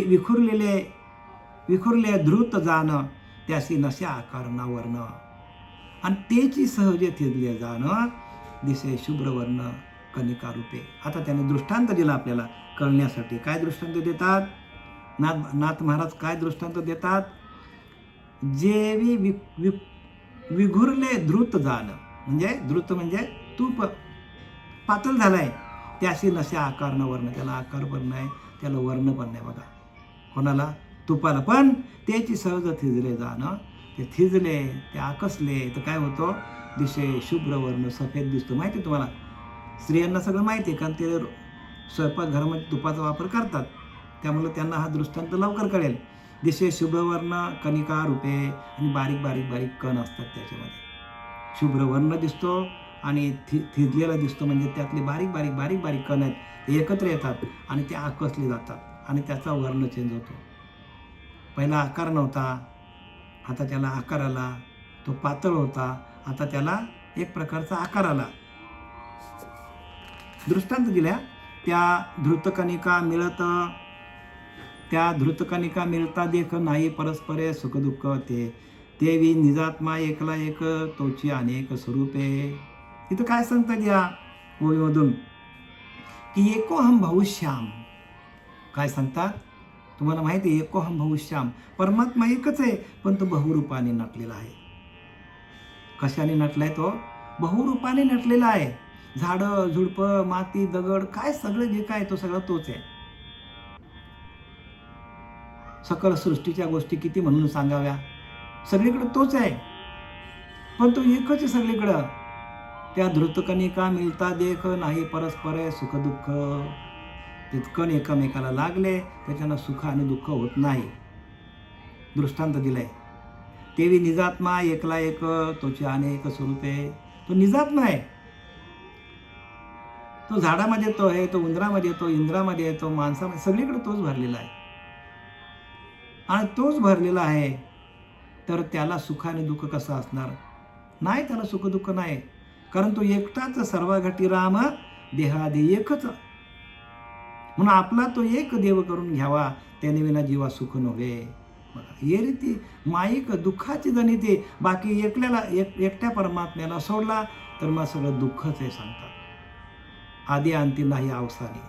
विखुरले धृत जाण, त्यासी नसे आकार ना वर्ण. आणि तेची सहजे थिजले जाण, दिसे शुभ्र वर्ण कनिका रूपे. आता त्याने दृष्टांत दिला आपल्याला कळण्यासाठी. काय दृष्टांत देतात नाथ महाराज? काय दृष्टांत देतात? जेवी विघुरले धृत जाण, म्हणजे धृत म्हणजे तूप पातळ झालाय, त्याशी नसे आकार न वर्ण. त्याला आकार पण नाही, त्याला वर्ण पण नाही. बघा, कोणाला? तुपाला. पण त्याची सहज थिजले जाणं, ते थिजले, ते आकसले तर काय होतं? दिसे शुभ्र वर्ण, सफेद दिसतो. माहिती आहे तुम्हाला? स्त्रियांना सगळं माहिती आहे, कारण ते स्वयंपाकघरामध्ये तुपाचा वापर करतात, त्यामुळे त्यांना हा दृष्टांत लवकर कळेल. दिसे शुभ्र वर्ण कनिका रूपे, आणि बारीक बारीक बारीक कण असतात त्याच्यामध्ये. शुभ्र वर्ण दिसतो आणि थिजलेला दिसतो, म्हणजे त्यातले बारीक बारीक बारीक बारीक कण आहेत, ते एकत्र येतात आणि ते आकसले जातात आणि त्याचा वर्ण चेंज होतो. पहिला आकार नव्हता, आता त्याला आकार आला. तो पातळ होता, आता त्याला एक प्रकारचा आकार आला. दृष्टांत दिल्या. त्या धृतकणिका मिळता देख नाही परस्परे सुख दुःख ते. तेवी निजात्मा एकला एक, तोची अनेक स्वरूपे. इथं काय सांगतात या ओळीमधून? की एको हम बहुश्याम. काय सांगतात? तुम्हाला माहिती आहे, एको हम बहुश्याम. परमात्मा एकच आहे, पण तो बहुरूपाने नटलेला आहे. कशाने नटलाय तो? बहुरूपाने नटलेला आहे. झाडं झुडपं माती दगड काय सगळं जे काय तो सगळं तोच आहे. सकल सृष्टीच्या गोष्टी किती म्हणून सांगाव्या, सगळीकडे तोच आहे, पण तो एकच आहे सगळीकडं. त्या धृतकणिका मिळता देख नाही परस्पर सुख दुःख. तितकण एकमेकाला लागले त्याच्यानं सुख आणि दुःख होत नाही. दृष्टांत दिलाय. तेवी निजात्मा एकला एक, तोची अनेक स्वरूपे. तो निजात्मा आहे. तो झाडामध्ये तो आहे, तो उंदरामध्ये येतो, इंद्रामध्ये येतो, माणसामध्ये, सगळीकडे तोच भरलेला आहे. आणि तोच भरलेला आहे, तर त्याला सुख आणि दुःख कसं असणार? नाही, त्याला सुख दुःख नाही, कारण तो एकटाच सर्वघटी राम देहादे एकच. म्हणून आपला तो एक देव करून घ्यावा, त्याने विना जीवा सुख नव्हे. हे रीती माईक दुःखाची जनिते. बाकी एकट्या परमात्म्याला सोडला तर मग सगळं दुःखच आहे सांगतात. आधी अंती नाही अवसानी.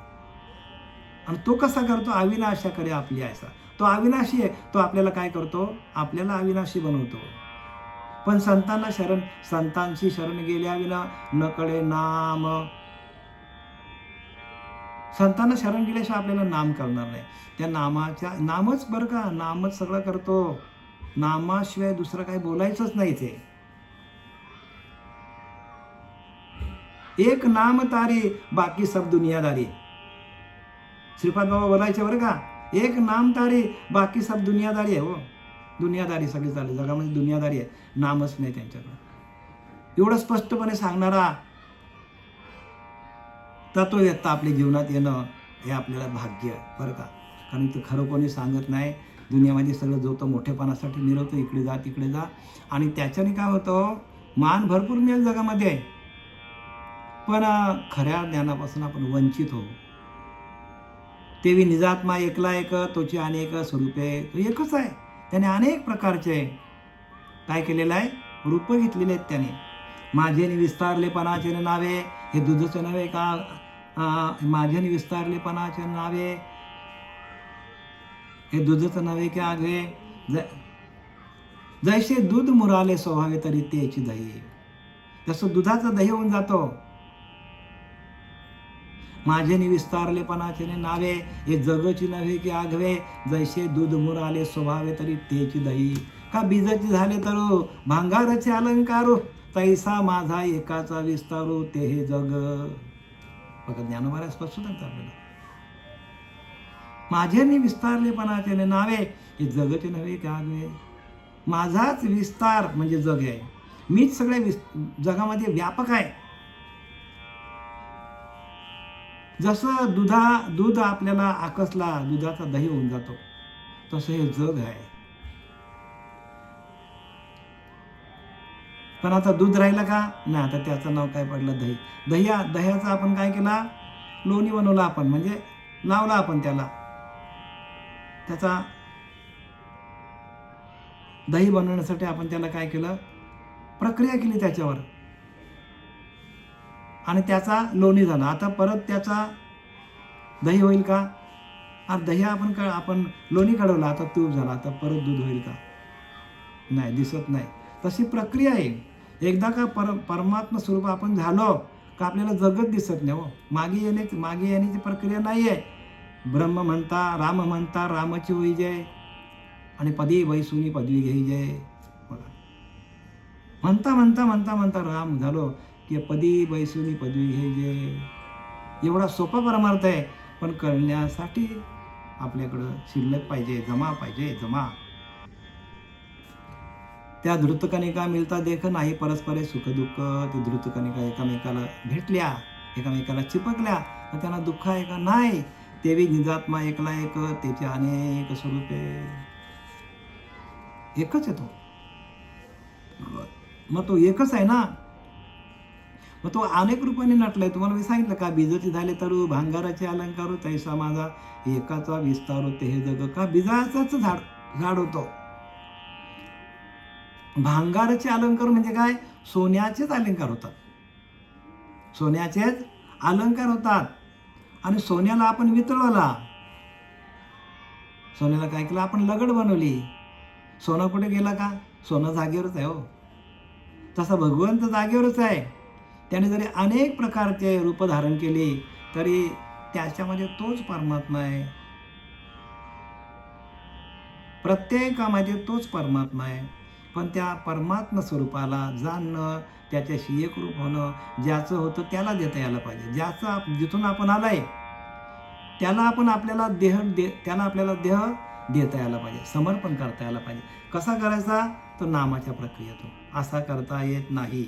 आणि तो कसा करतो? अविनाशाकडे आपली आयसा. तो अविनाशी आहे, तो आपल्याला काय करतो? आपल्याला अविनाशी बनवतो. पण संतांशी शरण गेल्या विना न कळे नाम. संतांना शरण गेल्याशिवाय आपल्याला नाम कळणार नाही. त्या नामच बरं का, नामच सगळं करतो. नामाशिवाय दुसरं काही बोलायचंच नाही. ते एक नाम तारी बाकी सब दुनियादारी. श्रीपाद बाबा बोलायचे बरं का, एक नाम तारी बाकी सब दुनियादारी आहे. हो, दुनियादारी सगळी चालली जगामध्ये, दुनियादारी आहे, नामच नाही त्यांच्याकडे. एवढं स्पष्टपणे सांगणारा तत्ववेत्ता आपल्या जीवनात येणं हे आपल्याला भाग्य बरं का. कारण ते खरं कोणी सांगत नाही. दुनियामध्ये सगळं जो तो मोठेपणासाठी मिळवतो, इकडे जा तिकडे जा, आणि त्याच्याने काय होतं? मान भरपूर मिळेल जगामध्ये, पण खऱ्या ज्ञानापासून आपण वंचित होऊ. तेवी निजात्मा एकला एक, तोची अनेक स्वरूपे. तो एकच आहे, त्याने अनेक प्रकारचे काय केलेलं आहे? रूप घेतलेले आहेत त्याने. माझेने विस्तारलेपणाचे नावे. हे दुधाचं नव्हे का? माझ्याने विस्तारलेपणाचे नावे, हे दुधाचं नव्हे की आगे. जैसे दूध मुराले स्वभावे तरी तेची दही. जसं दुधाचं दही होऊन जातो, माझे विस्तारलेपणाचे नावे, हे जगची नव्हे की आघवे, जैसे दूध मुराले स्वभावे तरी तेची दही, का बीजाची झाले तरू भांगाराचे अलंकारू, तैसा माझा एकाचा विस्तारू ते हे जग. बघा ज्ञानोबाला स्पष्ट सांगतात आपल्याला, माझे विस्तारलेपणाचे नावे, हे जगचे नव्हे की आघवे. माझाच विस्तार म्हणजे जग आहे, मीच सगळ्या जगामध्ये व्यापक आहे. जसं दूध आपल्याला आकसला दुधाचा दही होऊन जातो, तसं हे जग आहे. पण आता दूध राहिलं का नाही, आता त्याचं नाव काय पडलं, दही. दह्याचा आपण काय केला, लोणी बनवला आपण, म्हणजे लावला आपण त्याचा दही बनवण्यासाठी आपण त्याला काय केलं, प्रक्रिया केली त्याच्यावर, आणि त्याचा लोणी झाला. आता परत त्याचा दही होईल का, दही आपण लोणी काढवला, आता तूप झाला, आता परत दूध होईल का, नाही, दिसत नाही. तशी प्रक्रिया आहे. एकदा का परमात्मा स्वरूप आपण झालो का आपल्याला जगत दिसत नाही हो. मागे येण्याची प्रक्रिया नाही आहे. ब्रह्म म्हणता, राम म्हणता, रामाची होई जय, आणि पदी वैसुनी पदवी घेई जय. बघा, म्हणता राम झालो की पदी वैसुनी पदवी घेई जय. एवढा सोपा परमार्थ आहे, पण करण्यासाठी आपल्याकडं शिल्लक पाहिजे, जमा. त्या धृतकणिका मिळता देख नाही परस्परे सुख दुःख. ते धृतकणिका एकामेकाला भेटल्या, एकामेकाला चिपकल्या, तर त्यांना दुःख आहे का नाही. तेवी निजात्मा एकला एक, त्याचे अनेक स्वरूपे. एकच आहे तो, मग तो एकच आहे ना, मग तो अनेक रूपाने नटलाय. तुम्हाला मी सांगितलं का, बीजाचे झाले तरू भांगाराचे अलंकारू, तैसा माझा एकाचा विस्तार होते हे जग. का बीजाचाच झाड होतो. भांगाराचे अलंकार म्हणजे काय, सोन्याचेच अलंकार होतात, सोन्याचेच अलंकार होतात. आणि सोन्याला आपण वितळवला, सोन्याला काय केलं आपण, लगड बनवली. सोनं कुठे गेला का, सोनं जागेवरच आहे हो. तसा भगवंत जागेवरच आहे. त्याने जरी अनेक प्रकारचे रूप धारण केले तरी त्याच्यामध्ये तोच परमात्मा आहे. प्रत्येकामध्ये तोच परमात्मा आहे. पण त्या परमात्मा स्वरूपाला जाणणं, त्याच्याशी एकरूप होणं, ज्याचं होतं त्याला देता यायला पाहिजे. जिथून आपण आलाय त्याला आपल्याला देह देता यायला पाहिजे, समर्पण करता यायला पाहिजे. कसा करायचा, तर नामाच्या प्रक्रियेतून. असा करता येत नाही,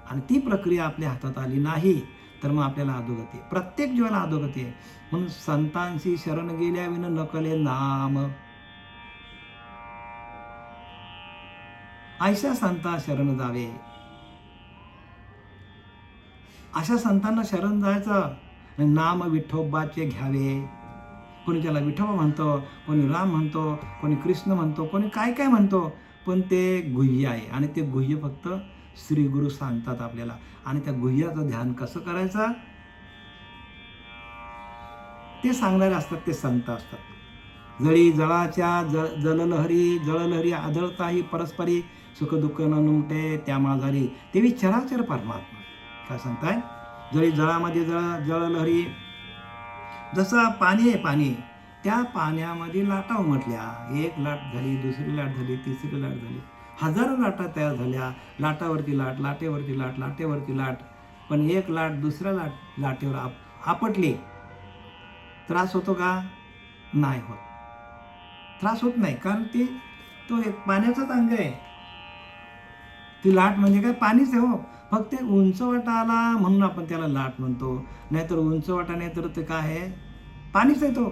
आणि ती प्रक्रिया आपल्या हातात आली नाही तर मग आपल्याला अधोगती, प्रत्येक जीवाला अधोगती. म्हणून संतांशी शरण गेल्या विन नकले नाम, ऐशा संता शरण जावे. अशा संतांना शरण जायचं, नाम विठोबाचे घ्यावे. कोणी त्याला विठोबा म्हणतो, कोणी राम म्हणतो, कोणी कृष्ण म्हणतो, कोणी काय काय म्हणतो, पण ते गुह्य आहे. आणि ते गुह्य फक्त श्री गुरु सांगतात आपल्याला. आणि त्या गुह्याचं ध्यान कसं करायचं ते सांगणारे असतात, ते संत असतात. जळी जळाच्या जळलहरी आदळताही परस्परी, सुख दुःख न नुमटे त्या माझारी. तेवी चराचर परमात्मा. काय सांगताय, जळी जळामध्ये जळलहरी, जसं पाणी आहे, पाणी, त्या पाण्यामध्ये लाटा उमटल्या. एक लाट झाली, दुसरी लाट झाली, तिसरी लाट झाली, हजारो लाटा तयार झाल्या. लाटावरती लाट, लाटेवरती लाट, लाटेवरती लाट. पण एक लाट दुसऱ्या लाटेवर आपटली, त्रास होतो का, नाही होत. त्रास होत नाही, कारण तो एक पाण्याचाच अंग आहे. ती लाट म्हणजे काय, पाणीच आहे हो. फक्त उंचवटा आला म्हणून आपण त्याला लाट म्हणतो, नाहीतर उंचवटा नाही तर ते काय आहे, पाणीच आहे तो.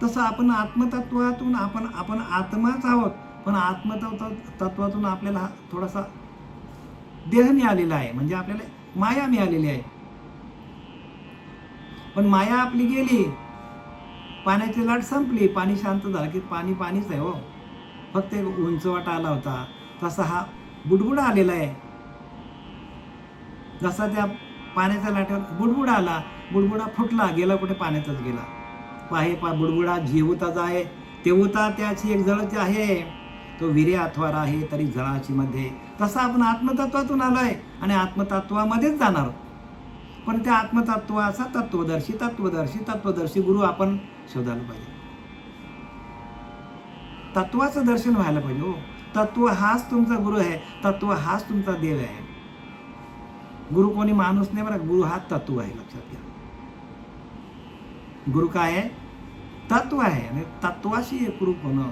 तसं आपण आत्मतत्वातून आपण आत्माच आहोत, पण आत्मतत्वातून आपल्याला थोडासा देह मिळालेला आहे, म्हणजे आपल्याला माया मिळालेली आहे. पण माया आपली गेली, पाण्याची लाट संपली, पाणी शांत झालं की पाणीच आहे हो. फक्त एक उंचवटा आला होता, तसा हा बुडबुडा आलेला आहे. जसा त्या पाण्याच्या लाटेवर बुडबुडा आला, बुडबुडा फुटला, गेला कुठे, पाण्यातच गेला. बुडबुडा जीवताचा आहे, तेवता त्याची एक जळची आहे, तो विरे अथवार आहे तरी जळाची मध्ये. तसा आपण आत्मतत्वातून आलोय आणि आत्मतत्वामध्येच जाणार. पण त्या आत्मतत्वाचा तत्वदर्शी गुरु आपण शोधायला पाहिजे. तत्वाचं दर्शन व्हायला पाहिजे हो. तत्व हाच तुमचा गुरु आहे, तत्व हाच तुमचा देव आहे. गुरु कोणी माणूस नाही बरं, गुरु हा तत्व आहे, लक्षात घ्या. गुरु काय आहे? तत्व आहे. आणि तत्वाशी एकरूप होणं,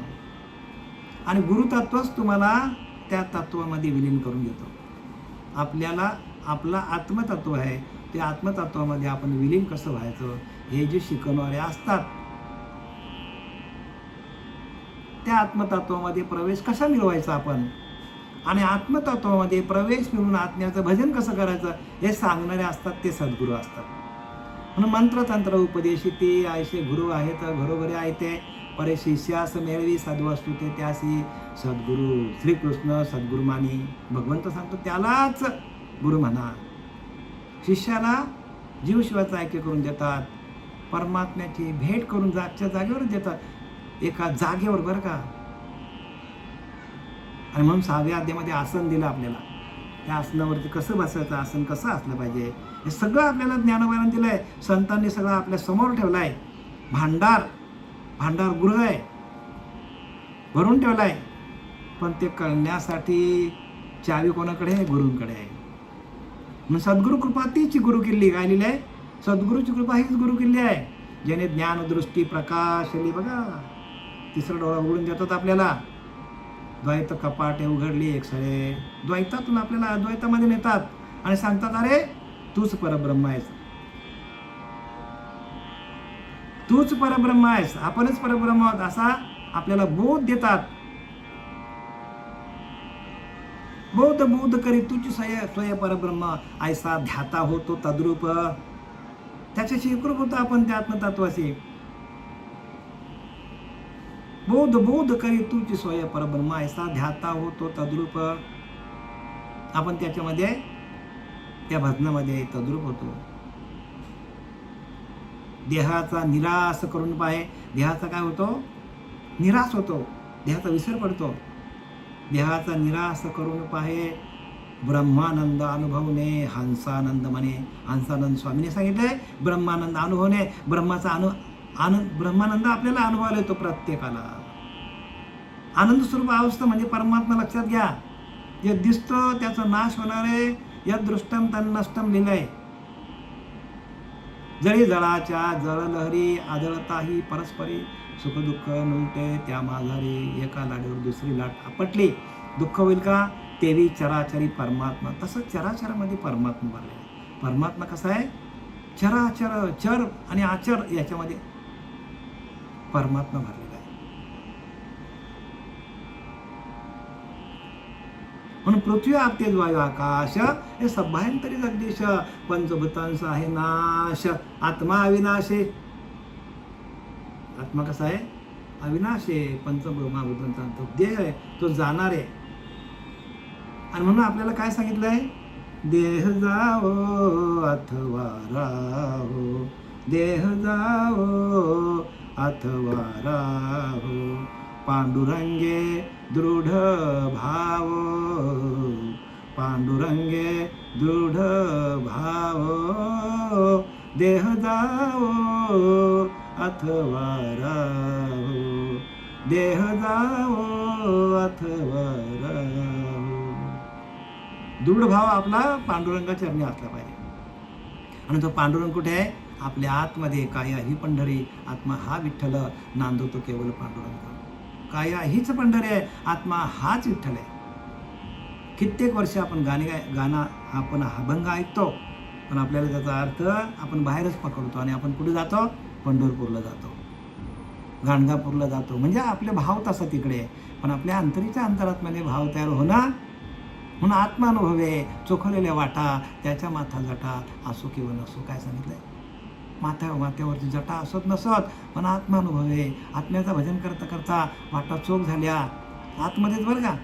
आणि गुरु तत्वच तुम्हाला त्या तत्वामध्ये विलीन करून घेतो. आपल्याला आपला आत्मतत्व आहे, ते आत्मतत्वामध्ये आपण विलीन कसं व्हायचं हे जे शिकवणारे असतात, त्या आत्मतत्वामध्ये प्रवेश कसा मिळवायचा आपण, आणि आत्मतत्वामध्ये प्रवेश मिळवून आत्म्याचं भजन कसं करायचं हे सांगणारे असतात, ते सद्गुरू असतात. म्हणून मंत्रतंत्र उपदेशी ते आयसे गुरु आहेत, घरोघरी आहे ते परे शिष्यास मेळवी सद्वस्तू ते त्यासी सद्गुरू श्रीकृष्ण सद्गुरू मानी. भगवंत सांगतो त्यालाच गुरु म्हणा. शिष्याला जीवशिवाचं ऐक्य करून देतात, परमात्म्याची भेट करून जागच्या जागेवर देतात, एका जागेवर बरं का. आणि म्हणून 6व्या अध्यायामध्ये आसन दिलं आपल्याला. त्या आसनावरती कसं बसायचं, आसन कसं असलं पाहिजे हे सगळं आपल्याला ज्ञानोबाने दिलं आहे. संतांनी सगळं आपल्या समोर ठेवलं आहे. भांडार गृह आहे, भरून ठेवलं आहे. पण ते कळण्यासाठी चावी कोणाकडे आहे? गुरूंकडे आहे. म्हणून सद्गुरू कृपा तीच गुरु किल्ली गायलेली आहे. सद्गुरूची कृपा हीच गुरु किल्ली आहे. ज्याने ज्ञानदृष्टी प्रकाशली, बघा तिसरा डोळा उघडून देतात आपल्याला. द्वैत कपाटे उघडली एक सळे, द्वैतातून आपल्याला अद्वैतामध्ये नेतात आणि सांगतात अरे तूच परब्रह्म आहेस, तूच परब्रह्म आहेस, आपणच परब्रह्म आहोत असा आपल्याला बोध देतात. बोध करी तुझी स्वय परब्रह्म ऐसा ध्याता होतो तद्रूप. त्याच्याशी एकरूप होतो आपण त्या आत्मतत्वाशी. बोध करी तुझी स्वय परब्रह्म ऐसा ध्याता होतो तद्रूप. आपण त्याच्यामध्ये त्या भजनामध्ये तद्रूप होतो. देहाचा निराश करून पाहे. देहाचा काय होतो? निराश होतो, देहाचा विसर पडतो. देहाचा निराश करून पाहे ब्रह्मानंद अनुभवणे हंसानंद म्हणे. हंसानंद स्वामीने सांगितलंय ब्रह्मानंद अनुभवणे. ब्रह्माचा ब्रह्मानंद आपल्याला अनुभवायला येतो प्रत्येकाला. आनंद स्वरूप अवस्था म्हणजे परमात्मा. लक्षात घ्या, जे दिसतं त्याचा नाश होणार आहे. यद दृष्टम तन्नष्टम लिहिलंय. जळी जळाच्या जळलहरी आदळताही परस्परी सुख दुःख मिळते त्या माझारी. एका लाटेवर दुसरी लाट आपटली, दुःख होईल का? तेवी चराचरी परमात्मा. तसंच चराचरामध्ये परमात्मा भरले. परमात्मा कसा आहे? चराचर, चर आणि आचर याच्यामध्ये परमात्मा भरलेला आहे. म्हणून पृथ्वी आप तेज वायू आकाश हे सभ्यांतरी जगदीश. पंचभूतांचा आहे नाश, आत्मा अविनाशी. आत्मा कसा आहे? अविनाशी. पंचभूतांचा देह आहे, तो जाणार आहे. आणि म्हणून आपल्याला काय सांगितलंय? देह जाओ अथवा राहो, देह जाओ अथवा राहो, पांडुरंगे दृढ भाव, पांडुरंगे दृढ भाव, देह जाओ अथवा राहो, देह जाओ अथवा राहो. दृढ भाव आपला पांडुरंगाच्या चरणी असला पाहिजे. आणि तो पांडुरंग कुठे आहे? आपल्या आतमध्ये. काया ही पंढरी, आत्मा हा विठ्ठल, नांदवतो केवळ पांडुरंग. काया हीच पंढरी आहे, आत्मा हाच विठ्ठल आहे. कित्येक वर्ष आपण गाणं आपण अभंग ऐकतो, पण आपल्याला त्याचा अर्थ आपण बाहेरच पकडतो. आणि आपण कुठे जातो? पंढरपूरला जातो, गाणगापूरला जातो. म्हणजे आपले भाव तसा तिकडे आहे, पण आपल्या अंतरीच्या अंतरात्म्याने भाव तयार होणार. म्हणून आत्मानुभवे चोखलेल्या वाटा त्याच्या माथा जटा असो किंवा नसो. काय सांगितलंय? माथ्यावरती जटा असत नसत, पण आत्मानुभवे. आत्म्याचं भजन करता करता वाटा चोख झाल्या आतमध्येच बरं का.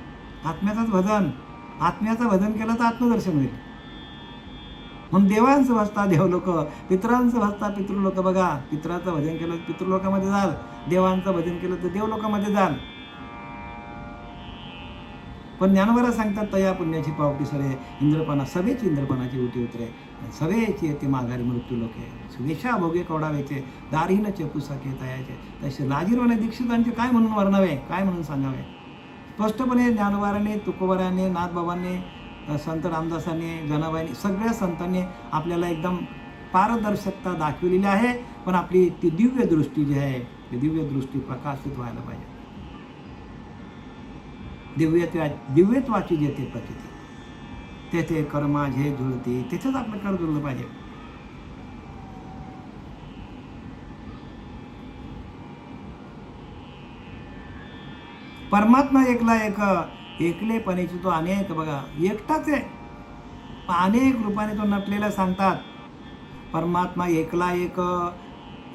आत्म्याचाच भजन, आत्म्याचं भजन केलं तर आत्मदर्शन होईल. म्हणून देवांचं भजता देवलोक, पितरांचं भजता पितृलोक. बघा, पितराचं भजन केलं तर पितृलोकामध्ये जाल, देवांचं भजन केलं तर देवलोकामध्ये जाल. पण ज्ञानोबा सांगतात, तया पुण्याची पावटी सरे, इंद्रपणा सभेची इंद्रपणाची उठी उतरे, सभेची येते माघारी मृत्यू लोके, सुदेशा भोगे कवडावेचे, दारीन चेपू सखे तयाचे. तसे लाजीरवाने दीक्षितांचे काय म्हणून वर्णावे, काय म्हणून सांगावे. स्पष्टपणे ज्ञानोबाराने, तुकोबाराने, नाथबाबांनी, संत रामदासांनी, जनाबाईंनी, सगळ्या संतांनी आपल्याला एकदम पारदर्शकता दाखवलेली आहे. पण आपली ती दिव्य दृष्टी जी आहे, ती दिव्य दृष्टी प्रकाशित व्हायला पाहिजे. दिव्यत्वाची जेथे प्रचिती तेथे कर्मा झे जुळते, तेथेच आपलं कर जुळलं पाहिजे. परमात्मा एकला एक, एकलेपणीची तो अनेक, बघा एकटाच आहे, अनेक रूपाने तो नटलेला सांगतात. परमात्मा एकला एक,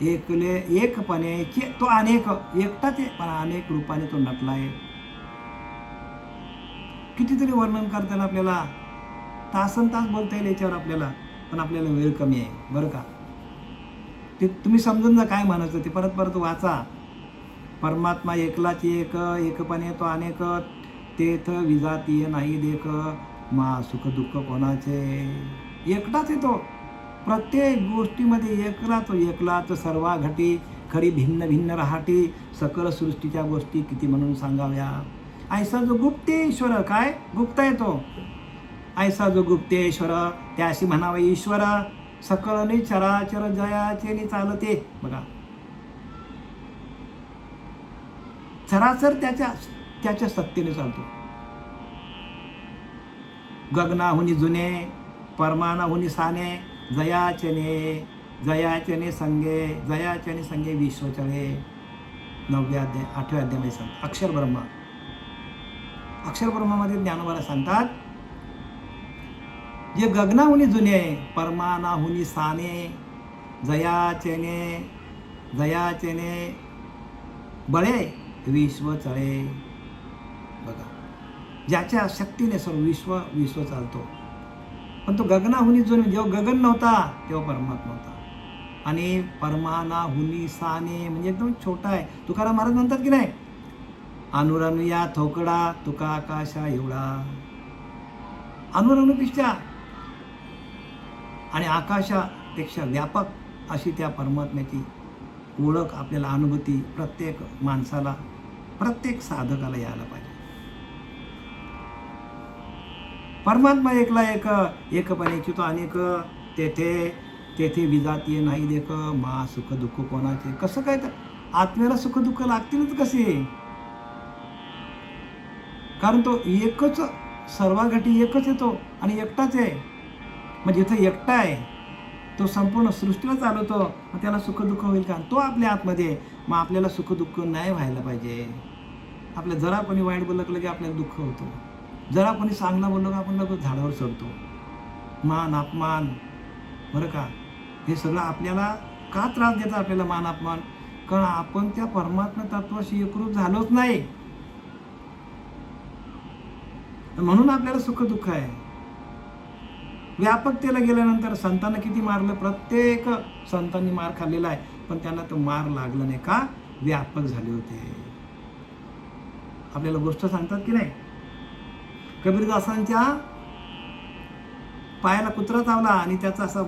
एकले एकपणेची तो अनेक, एकटाच आहे पण अनेक रूपाने तो नटला आहे. कितीतरी वर्णन करताना आपल्याला तासन तास बोलता येईल याच्यावर आपल्याला, पण आपल्याला वेळ कमी आहे बरं का. ते तुम्ही समजून जा काय म्हणायचं ते, परत परत वाचा. परमात्मा एकलाच एक, एकपणे तो अनेक, तेथ विजातीय नाही देख, मा सुख दुःख कोणाचे. एकटाच आहे तो, प्रत्येक गोष्टीमध्ये एकला तो, एकलाच सर्वा घटी, खरी भिन्न भिन्न राहाटी, सकल सृष्टीच्या गोष्टी किती म्हणून सांगाव्या. ऐसा जो गुप्तेश्वर, काय गुप्त आहे तो, ऐसा जो गुप्तेश्वर, त्याशी म्हणावे ईश्वर, सकळने चराचर जयाचे चालते. बघा चराचर त्याच्या सत्तेने चालतो. गगनाहुनी जुने, परमानाहुनी साने, जयाचने संगे विश्वचळे. 9व्या अध्याय 8व्या अध्यायामध्ये सांगतात अक्षर ब्रह्मा. अक्षर ब्रह्मामध्ये ज्ञानोबा सांगतात, जे गगनाहुनी जुने, परमानाहुनी साने, जयाचने बळे विश्व चळे. बघा ज्याच्या शक्तीने सर्व विश्व चालतो. पण तो गगनाहुनी जुने, जेव्हा गगन नव्हता तेव्हा परमात्मा होता. आणि परमानाहुनी साने म्हणजे एकदम छोटा आहे. तुकाराम महाराज म्हणतात की नाही, अनुरणुया थोकडा, तुका आकाशा एवढा. अनुरणुपेक्षा आणि आकाशापेक्षा व्यापक अशी त्या परमात्म्याची ओळख आपल्याला, अनुभूती प्रत्येक माणसाला, प्रत्येक साधकाला यायला पाहिजे. परमात्मा एकला एक, एकपणेची तो अनेक, तेथे विजातीय नाही देख, मा सुख दुःख कोणाचे. कसं काय, तर आत्म्याला सुख दुःख लागतीलच कसे, कारण तो एकच, सर्वाघटी एकच येतो आणि एकटाच आहे. म्हणजे जिथं एकटा आहे तो संपूर्ण सृष्टीला चालवतो, मग त्याला सुख दुःख होईल का. तो आपल्या आतमध्ये, मग आपल्याला सुख दुःख नाही व्हायला पाहिजे. आपल्या जरा कोणी वाईट बोललं की आपल्याला दुःख होतो, जरा कोणी चांगलं बोललं की आपण लगेच झाडावर चढतो. मान अपमान, बरं का, हे सगळं आपल्याला का त्रास देतं, आपल्याला मान अपमान, कारण आपण त्या परमात्मा तत्वाशी एकरूप झालोच नाही. म्हणून आपल्याला सुख दुःख आहे. व्यापकतेला गेल्यानंतर संतांना किती मारलं, प्रत्येक संतांनी मार खाल्लेला आहे, पण त्यांना तो मार लागला नाही का, व्यापक झाले होते. आपल्याला गोष्ट सांगतात की नाही, कबीरदासांच्या पायाला कुत्रा चावला आणि त्याचा असा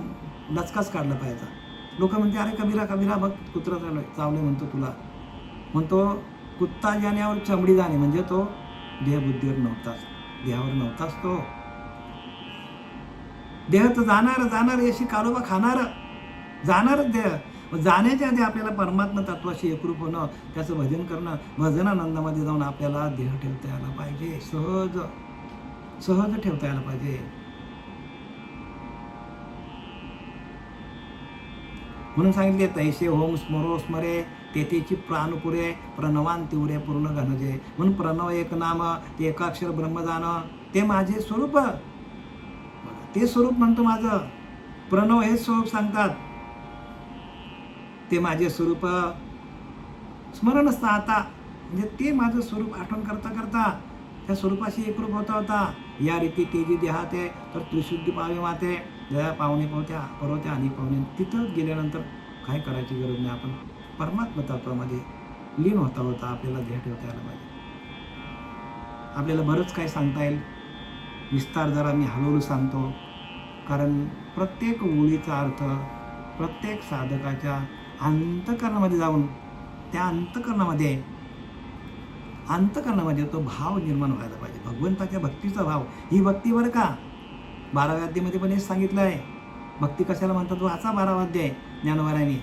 लचकाच काढला पायाचा. लोक म्हणते, अरे कबीरा बघ कुत्रा चावले म्हणतो तुला. म्हणतो कुत्ता जाण्यावर चमडी जाणे, म्हणजे तो देहबुद्धीवर नव्हताच, देहावर नव्हताच तो. देह तर जाणार याशी कालोबा खाणार, जाणारच देह. जाण्याच्या आधी आपल्याला परमात्मा तत्वाशी एकरूप होणं, त्याचं भजन करणं, भजनानंदामध्ये जाऊन आपल्याला देह ठेवता यायला पाहिजे, सहज ठेवता यायला पाहिजे. म्हणून सांगितले, तैसे होम स्मरो स्मरे, तेथेची प्राणपुरे, प्रणवान तिवरे पूर्ण घनजे. म्हणून प्रणव एक नाम, ते एकाक्षर ब्रह्म जाणं, ते माझे स्वरूप, ते स्वरूप म्हणतो माझं. प्रणव हे स्वरूप सांगतात, ते माझे स्वरूप. स्मरण असतं आता, म्हणजे ते माझं स्वरूप आठवण करता करता त्या स्वरूपाशी एकरूप होता. या रीती तेजी देहाते, तर त्रिशुद्धी पावे माते, जया पावणे पर्वत्या आणि पावणे. तिथं गेल्यानंतर काय करायची गरज नाही, आपण परमात्मा तत्वामध्ये लीन होता आपल्याला देह ठेवता यायला पाहिजे. आपल्याला बरंच काय सांगता येईल. विस्तार जरा मी हळूहळू सांगतो, कारण प्रत्येक ओळीचा अर्थ प्रत्येक साधकाच्या अंतःकरणामध्ये जाऊन त्या अंतःकरणामध्ये तो भाव निर्माण व्हायला पाहिजे. भगवंताच्या भक्तीचा भाव, ही भक्ती बरं का. 12व्या अध्यायामध्ये पण हेच सांगितलं आहे. भक्ती कशाला म्हणतात, वाचा 12वा अध्याय ज्ञानोबारायांनी.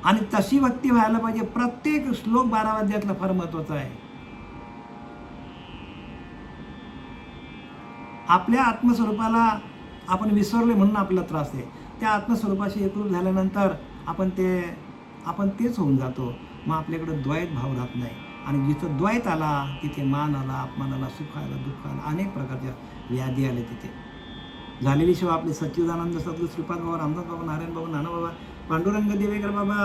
आणि तशी भक्ती व्हायला पाहिजे. प्रत्येक श्लोक 12व्या अध्यायातला फार महत्वाचा आहे. आपल्या आत्मस्वरूपाला आपण विसरले म्हणून आपला त्रास आहे. त्या आत्मस्वरूपाशी एकरूप झाल्यानंतर आपण तेच होऊन जातो. मग आपल्याकडे द्वैत भाव राहत नाही. आणि जिथं द्वैत आला तिथे मान आला, अपमान आला, सुख आला, दुःख आला, अनेक प्रकारच्या व्याधी आले तिथे. झालेली सेवा आपले सच्चिदानंद सद्गुरू श्रीपाद बाबा, रामदास बाबा, नारायण बाबा, नाना बाबा, पांडुरंग देवेकर बाबा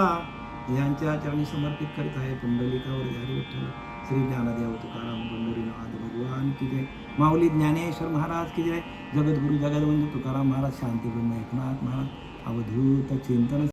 यांच्या चरणी समर्पित करीत आहे. पुंडलिकावर हरी विठ्ठल श्री ज्ञानदेव तुकाराम पंढरीनाथ भगवान की जय. माऊली ज्ञानेश्वर महाराज की जय. जगद्गुरु जगद्वंदू तुकाराम महाराज, शांतीपूर्ण एकनाथ महाराज, अवधूत चिंतन